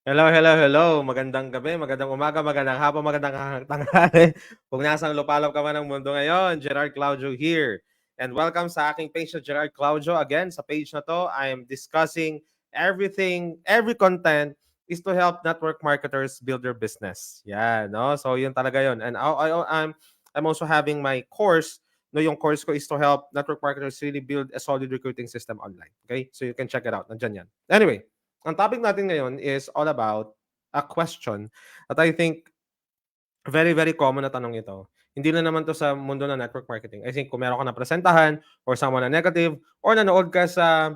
Hello, hello, hello. Magandang gabi, magandang umaga, magandang hapon, magandang tanghali. Kung nasang lupalop ka man ng mundo ngayon, Gerard Claudio here. And welcome sa aking page na Gerard Claudio. Again, sa page na to, I am discussing everything, every content is to help network marketers build their business. Yeah, no? So yun talaga yun. And I'm also having my course. No, yung course ko is to help network marketers really build a solid recruiting system online. Okay? So you can check it out. Nandyan yan. Anyway, ang topic natin ngayon is all about a question that I think very, very common na tanong ito. Hindi na naman to sa mundo ng network marketing. I think kung meron ka na presentahan or someone na negative or nanood ka sa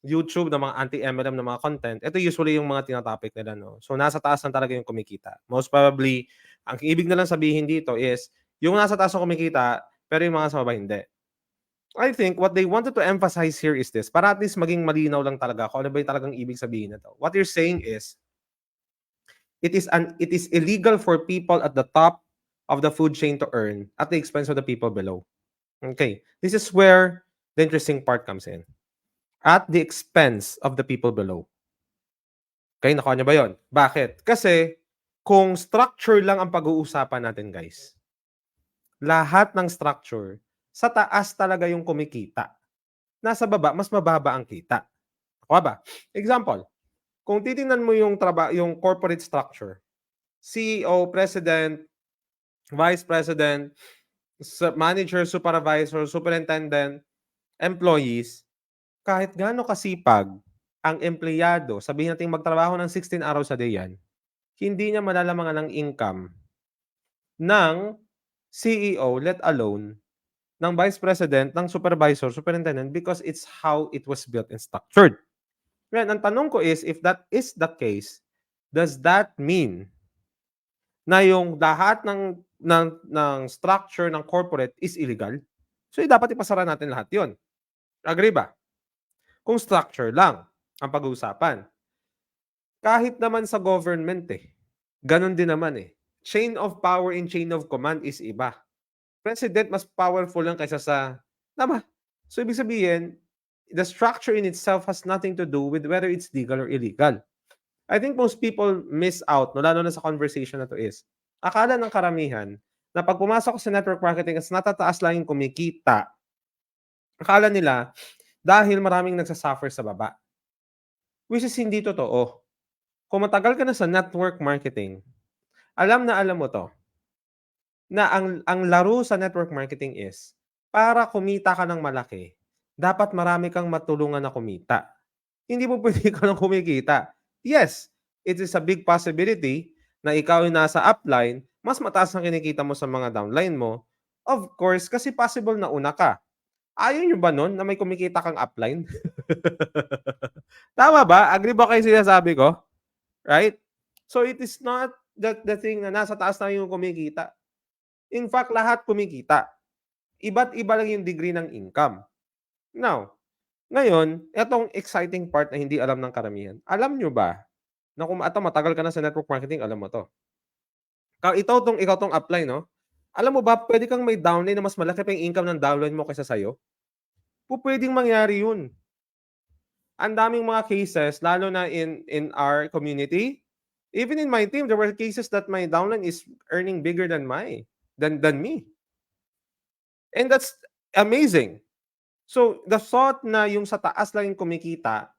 YouTube ng mga anti-MLM na mga content, ito usually yung mga tinatopic nila, no? So, nasa taas lang talaga yung kumikita. Most probably, ang ibig na lang sabihin dito is, yung nasa taas na kumikita, pero yung mga sa baba hindi. I think what they wanted to emphasize here is this, para at least maging malinaw lang talaga kung ano ba yung talagang ibig sabihin nito. What you're saying is, it is illegal for people at the top of the food chain to earn at the expense of the people below. Okay, this is where the interesting part comes in. At the expense of the people below. Okay, nakuha niyo ba yon? Bakit? Kasi kung structure lang ang pag-uusapan natin, guys, lahat ng structure, sa taas talaga yung kumikita. Nasa baba, mas mababa ang kita. Nakuha ba? Example, kung titingnan mo yung corporate structure, CEO, President, Vice President, Manager, Supervisor, Superintendent, employees, kahit gaano kasipag ang empleyado, sabihin natin magtrabaho ng 16 hours a day yan, hindi niya malalamangan ng income ng CEO, let alone ng Vice President, ng Supervisor, Superintendent, because it's how it was built and structured. Ngayon, ang tanong ko is, if that is the case, does that mean na yung lahat ng structure ng corporate is illegal? So, dapat ipasara natin lahat yon. Agree ba? Kung structure lang ang pag-uusapan. Kahit naman sa government ganun din naman Chain of power and chain of command is iba. President mas powerful lang kaysa sa tama. So, ibig sabihin, the structure in itself has nothing to do with whether it's legal or illegal. I think most people miss out, no, lalo na sa conversation na to is, akala ng karamihan na pag pumasok sa network marketing as natataas lang yung kumikita, akala nila dahil maraming nagsasuffer sa baba. Which is hindi totoo. Kung matagal ka na sa network marketing, alam na alam mo 'to, na ang laro sa network marketing is, para kumita ka ng malaki, dapat marami kang matulungan na kumita. Hindi mo puwede ikaw lang kumikita. Yes, it is a big possibility na ikaw ay nasa upline, mas mataas ang kinikita mo sa mga downline mo. Of course, kasi possible na una ka. Ayaw niyo ba nun na may kumikita kang upline? Tama ba? Agree ba kayo sa sinasabi ko? Right? So it is not that the thing na nasa taas na yung kumikita. In fact, lahat kumikita. Iba't iba lang yung degree ng income. Now, ngayon, etong exciting part na hindi alam ng karamihan. Alam nyo ba na kung matagal ka na sa network marketing, alam mo 'to. Ikaw 'tong apply 'no? Alam mo ba puwede kang may downline na mas malaki pa yung income ng downline mo kaysa sa'yo? Pupuwedeng mangyari 'yun. Ang daming mga cases lalo na in our community, even in my team, there were cases that my downline is earning bigger than than me. And that's amazing. So, the thought na yung sa taas lang yung kumikita,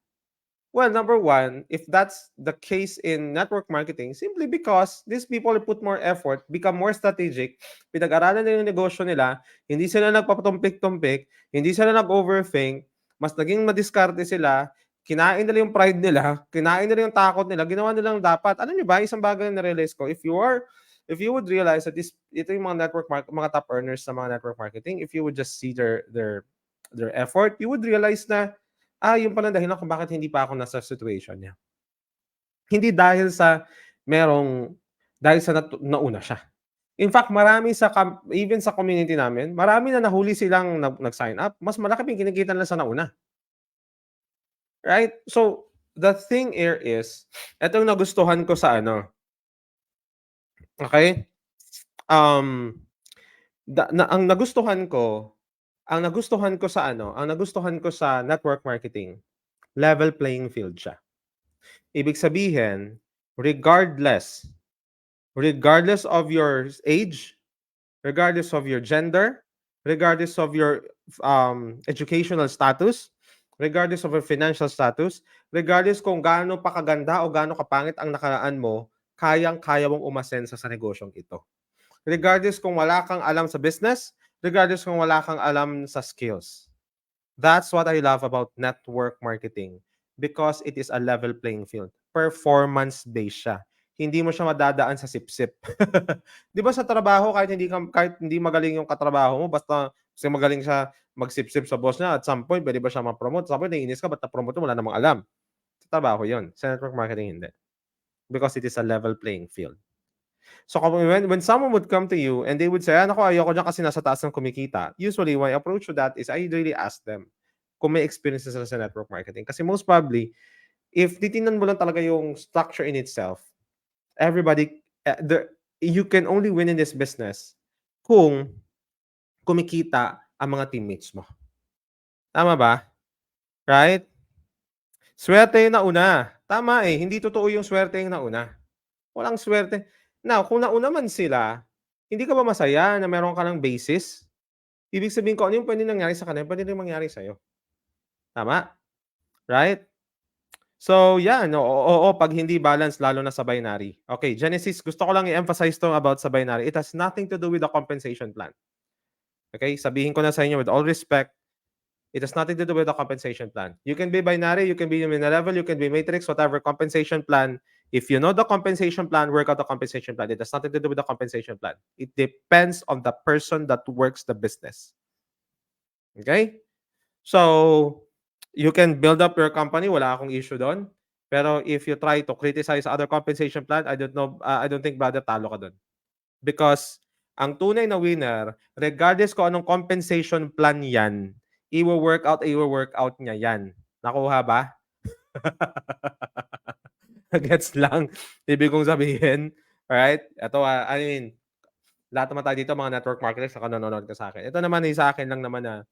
well, number one, if that's the case in network marketing, simply because these people put more effort, become more strategic, pinag-aralan nila yung negosyo nila, hindi sila nagpapatumpik-tumpik, hindi sila nag-overthink, mas naging madiskarte sila, kinain nila yung pride nila, kinain nila yung takot nila, ginawa nilang dapat. Alam niyo ba, isang bagay na realize ko, if you would realize that ito yung mga mga top earners sa mga network marketing, if you would just see their effort, you would realize na yung palang dahilan kung bakit hindi pa ako nasa situation niya. Hindi dahil sa dahil sa nauna siya. In fact, marami even sa community namin, marami na nahuli silang nag-sign up, mas malaki pa yung kinikita nila sa nauna. Right? So, the thing here is, eto yung nagustuhan ko sa okay? Um, ang nagustuhan ko sa network marketing, level playing field siya. Ibig sabihin, regardless of your age, regardless of your gender, regardless of your educational status, regardless of your financial status, regardless kung gaano pa kaganda o gaano kapangit ang nakaraan mo, kayang-kaya mong umasenso sa negosyong ito. Regardless kung wala kang alam sa business, regardless kung wala kang alam sa skills. That's what I love about network marketing because it is a level playing field. Performance-based siya. Hindi mo siya madadaan sa sip-sip. 'Di ba sa trabaho kahit hindi magaling yung katrabaho mo basta kasi magaling siya magsip-sip sa boss niya at some point pwede ba siya ma-promote? Sa point naiinis ka ba't na-promote mo wala namang alam. Sa trabaho 'yon. Sa network marketing hindi. Because it is a level playing field. So when someone would come to you and they would say, "Ah, naku ayoko diyan kasi nasa taas ng kumikita." Usually my approach to that is I really ask them kung may experience na sila sa network marketing. Kasi most probably, if titingnan mo lang talaga yung structure in itself, everybody, you can only win in this business kung kumikita ang mga teammates mo. Tama ba? Right? Swerte yung nauna. Tama eh, hindi totoo yung swerte yung nauna. Walang swerte. Now, kung nauna man sila, hindi ka ba masaya na meron ka ng basis? Ibig sabihin ko, ano yung pwede nangyari sa kanila, pwede rin mangyari sa'yo. Tama? Right? So, yan. Oo, pag hindi balance, lalo na sa binary. Okay, Genesis, gusto ko lang i-emphasize to about sa binary. It has nothing to do with the compensation plan. Okay, sabihin ko na sa inyo with all respect, it has nothing to do with the compensation plan. You can be binary, you can be in a level, you can be matrix, whatever compensation plan. If you know the compensation plan, work out the compensation plan. It has nothing to do with the compensation plan. It depends on the person that works the business. Okay? So, you can build up your company, wala akong issue doon. Pero if you try to criticize other compensation plan, I don't know, I don't think brother talo ka doon. Because ang tunay na winner, regardless kung anong compensation plan yan, i-work out niya yan. Nakuha ba? Gets lang. Ibig kong sabihin. Alright? Ito, I mean, lahat naman tayo dito, mga network marketers, saka nanonood ka sa akin. Ito naman, sa akin lang naman na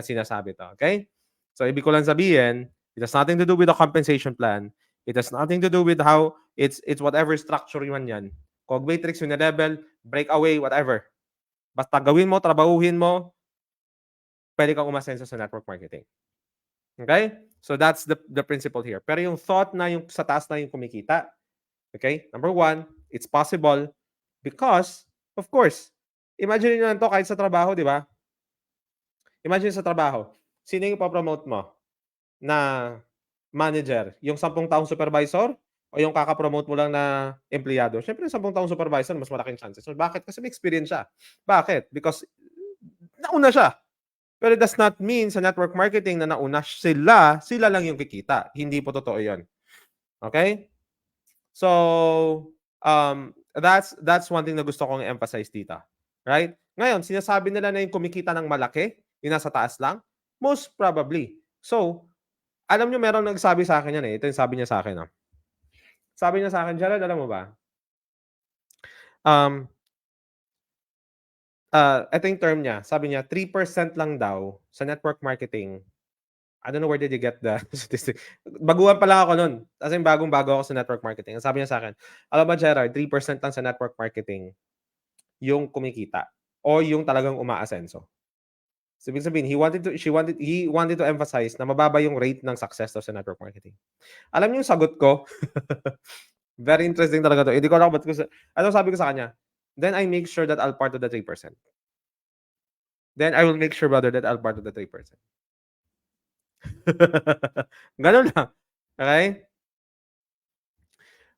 sinasabi to. Okay? So, ibig ko lang sabihin, it has nothing to do with the compensation plan. It has nothing to do with how it's whatever structure man yan. Kung matrix, level, breakaway, whatever. Basta gawin mo, trabahuhin mo, pwede kang umasenso sa network marketing. Okay? So that's the principle here. Pero yung thought na yung sa taas na yung kumikita, okay? Number one, it's possible because, of course, imagine nyo lang to kahit sa trabaho, di ba? Imagine sa trabaho, sino yung ipapromote mo na manager? Yung 10 taong supervisor o yung kaka-promote mo lang na empleyado? Siyempre, yung 10 taong supervisor, mas malaking chances. So, bakit? Kasi may experience siya. Bakit? Because nauna siya. Pero it does not mean sa network marketing na nauna sila lang yung kikita. Hindi po totoo yun. Okay? So, that's one thing na gusto kong emphasize dito. Right? Ngayon, sinasabi nila na yung kumikita ng malaki, yung nasa taas lang, most probably. So, alam nyo, meron nagsabi sa akin yan eh. Ito yung sabi niya sa akin. Oh. Sabi niya sa akin, Gerald, alam mo ba? Ito yung term niya. Sabi niya, 3% lang daw sa network marketing. I don't know where did you get the statistic. Baguhan pa lang ako nun. Kasi bagong-bago ako sa network marketing. Sabi niya sa akin, alam mo Gerard, 3% lang sa network marketing yung kumikita o yung talagang umaasenso. So, ibig sabihin, he wanted to emphasize na mababa yung rate ng success daw sa network marketing. Alam niyo yung sagot ko? Very interesting talaga to. Hindi ko alam ba't ano sabi ko sa kanya? Then I make sure that I'll part of the 3%. Then I will make sure, brother, that I'll part of the 3%. Ganun lang. Okay?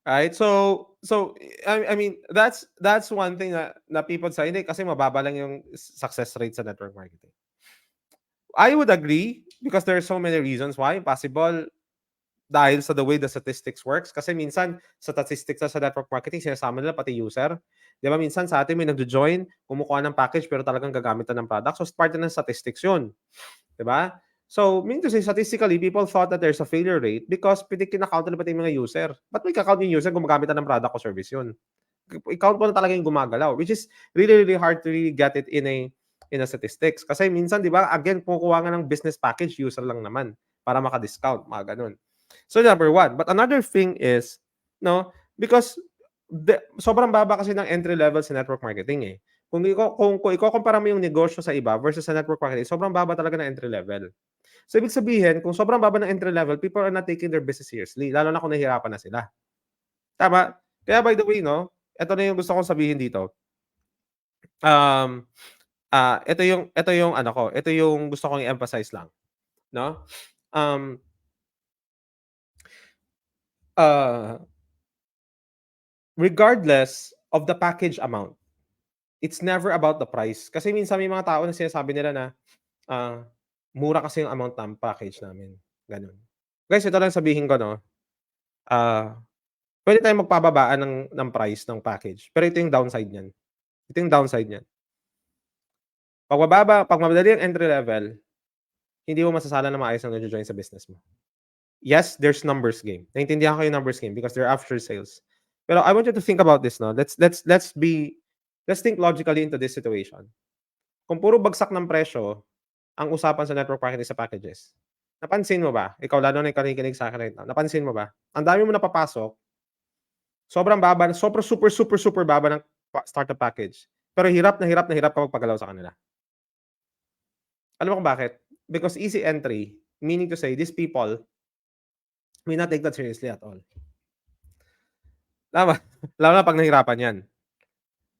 Right? So I mean, that's one thing na people say, hindi kasi mababa lang yung success rate sa network marketing. I would agree because there are so many reasons why. Possible dahil sa the way the statistics works. Kasi minsan, sa statistics sa network marketing, sinasama nila pati user. Di ba, minsan sa atin may nagjo-join, kumukuha ng package, pero talagang gagamitan ng product. So, part na ng statistics yun. Di ba? So, meaning to say, statistically, people thought that there's a failure rate because kinakount nila pati yung mga user. Ba't may kakount yung user kung gumagamit ng product o service yun? I-count mo na talaga yung gumagalaw, which is really, really hard to really get it in a statistics. Kasi minsan, di ba, again, kukuha nga ng business package, user lang naman para maka-discount, mga ganun. So, number one. But another thing is, no, Because sobrang baba kasi ng entry level sa network marketing, eh. Kung ikukumpara mo yung negosyo sa iba versus sa network marketing, sobrang baba talaga ng entry level. So, ibig sabihin kung sobrang baba ng entry level, people are not taking their business seriously, lalo na kung nahihirapan na sila, tama? Kaya by the way 'no, eto na yung gusto kong sabihin dito, um, ito yung ano ko, ito yung gusto kong i-emphasize lang 'no. Um, ah, Regardless of the package amount, it's never about the price. Kasi minsan may mga tao na sinasabi nila na, ah, mura kasi yung amount ng package namin, gano'n. Guys, ito lang sabihin ko 'no, ah, puwede tayong magpababaan ng price ng package, pero ito yung downside niyan. Ito yung downside niyan. 'Pag madali ang entry level, hindi mo masasala na maayos ang nagjo-join sa business mo. Yes, there's numbers game. Naintindihan ko yung numbers game because they're after sales. Pero I want you to think about this 'no, let's think logically into this situation. Kung puro bagsak ng presyo ang usapan sa network marketing sa packages, napansin mo ba, ikaw lalo na yung nakikinig sa'kin right now, napansin mo ba, ang dami mo napapasok, sobrang baba, super, super, super baba ng startup package, pero hirap na hirap na hirap ka magpagalaw sa kanila. Alam mo kung bakit? Because easy entry, meaning to say these people may not take that seriously at all. Tama? Lalo na 'pag nahirapan 'yan,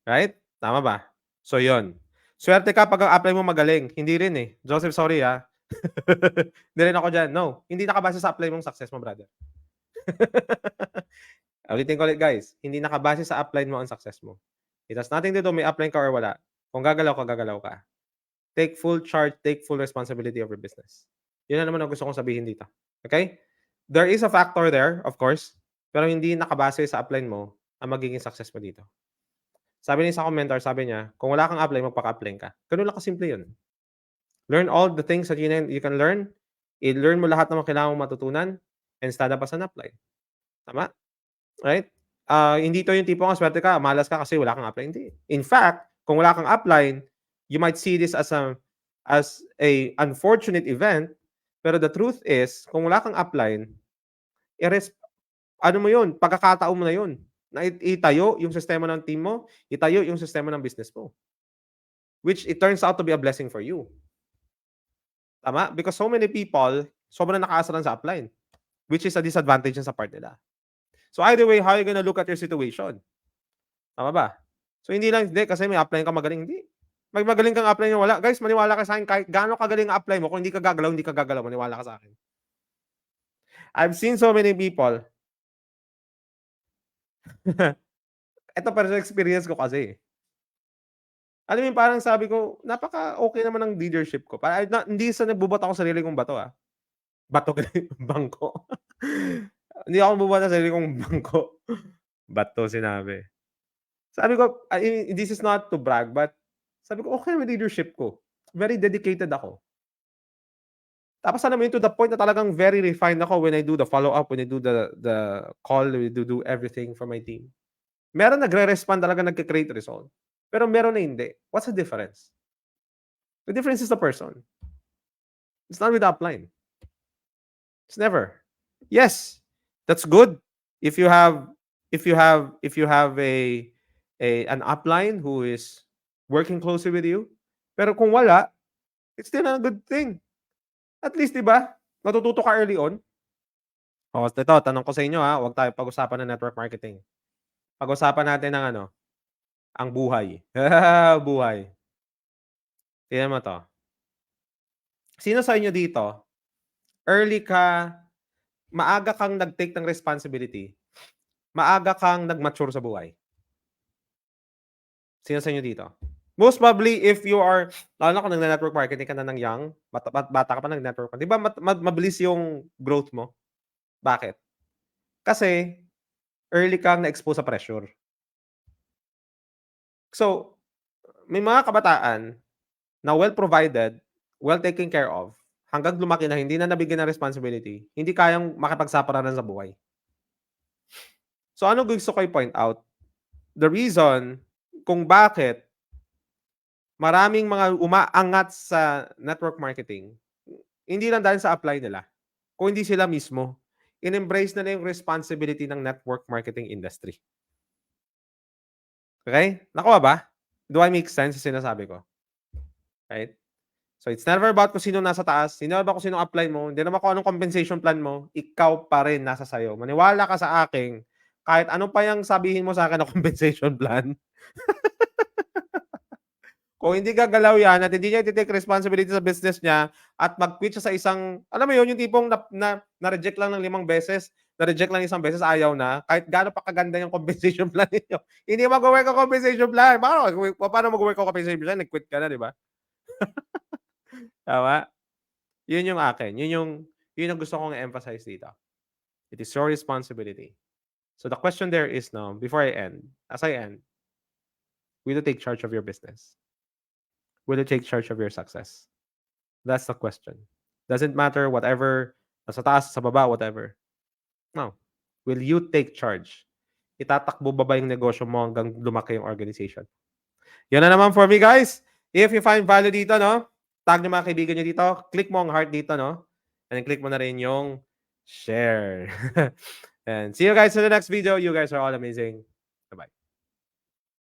right? Tama ba? So 'yun. Swerte ka 'pag ang apply mo magaling, hindi rin, eh. Joseph, sorry, Hindi rin ako diyan, no. Hindi nakabase sa apply mong success mo, brother. Ulitin ko ulit, guys, hindi nakabase sa upline mo ang success mo. It has nothing to do may upline ka or wala. Kung gagalaw ka, gagalaw ka. Take full charge, take full responsibility of your business. Yun na naman ang gusto kong sabihin dito, okay? There is a factor there, of course, pero hindi nakabase sa upline mo ang magiging success mo dito. Sabi ni isang commenter, sabi niya, "Kung wala kang upline, magpaka-upline ka." Gano'n lang kasimple yun. Learn all the things that you can learn, i-learn mo lahat ng mga kailangan mong matutunan, and stand up as an upline. Tama? Right? Hindi 'to yung tipong swerte ka, malas ka kasi wala kang upline, hindi. In fact, kung wala kang upline, you might see this as a unfortunate event, pero the truth is kung wala kang upline, ires ano mo yun, pagkakataon mo na yun, na itayo yung sistema ng team mo, itayo yung sistema ng business mo, which it turns out to be a blessing for you. Tama? Because so many people, sobrang nakaasa lang sa upline, which is a disadvantage sa part nila. So either way, how you gonna look at your situation? Tama ba? So hindi kasi may upline ka magaling, hindi. May magaling kang upline wala. Guys, maniwala ka sa'kin kahit gaano kagaling ang upline mo kung hindi ka gagalaw, maniwala ka sa'kin. I've seen so many people. Ito personal experience ko kasi, eh. Alam mo yung parang sabi ko, napaka-okey naman ng leadership ko. Hindi sa nagbubuhat ako sarili kong bato, bato bangko. Hindi ako bumubuhat ng sarili kong bangko. Bato sinabi. Sabi ko, this is not to brag, but sabi ko, okey naman leadership ko. Very dedicated ako. Tapos alam mo yun, to the point na talagang very refined ako when I do the follow-up, when I do the call, we do everything for my team. Meron nagre-respond talaga nagke-create result, pero meron na hindi. What's the difference? The difference is the person. It's not with the upline. It's never. Yes, that's good if you have an upline who is working closely with you. Pero kung wala, it's still a good thing. At least 'di ba, natututo ka early on. Oh, ito tanong ko sa inyo, 'wag tayo pag-usapan ng network marketing. Pag-usapan natin ng ano, ang buhay. Buhay. Tingnan mo 'to. Sino sa inyo dito, early ka maaga kang nag-take ng responsibility, maaga kang nag-mature sa buhay? Sino sa inyo dito? Most probably if you are lalo na kung nagne-network marketing ka na ng young, bata ka pa nag-network, 'di ba mabilis yung growth mo? Bakit? Kasi early kang na-expose sa pressure. So, may mga kabataan na well provided, well taken care of, hanggang lumaki na hindi na nabigyan ng responsibility, hindi kayang makipagsapalaran sa buhay. So, ano gusto ko i-point out? The reason kung bakit maraming mga umaangat sa network marketing, hindi lang dahil sa apply nila, kung hindi sila mismo. in-embrace na yung responsibility ng network marketing industry. Okay? Nakuha ba? Do I make sense sa sinasabi ko? Right? So it's never about kung sino nasa taas, hindi naman about kung sino apply mo, hindi naman kung anong compensation plan mo, ikaw pa rin nasa sayo. Maniwala ka sa akin, kahit ano pa yung sabihin mo sa akin na compensation plan, kung hindi gagalaw yan at hindi niya i-take responsibility sa business niya at mag-quit siya sa isang, alam mo yun, yung tipong na-reject lang ng 5 beses, na-reject lang isang beses, ayaw na, kahit gaano pa kaganda yung compensation plan ninyo, hindi mag-work ang compensation plan. Paano mag-work ang compensation plan? Nag-quit ka na, di ba? Tama? Yun yung akin. Yun yung gusto kong emphasize dito. It is your responsibility. So the question there is now, before I end, as I end, will you take charge of your business? Will you take charge of your success? That's the question. Doesn't matter whatever, sa taas, sa baba, whatever. No. Will you take charge? Itatakbo ba yung negosyo mo hanggang lumaki yung organization? Yan na naman for me, guys. If you find value dito, no? Tag nyo mga kaibigan nyo dito. Click mo ang heart dito, no? And then click mo na rin yung share. And see you guys in the next video. You guys are all amazing.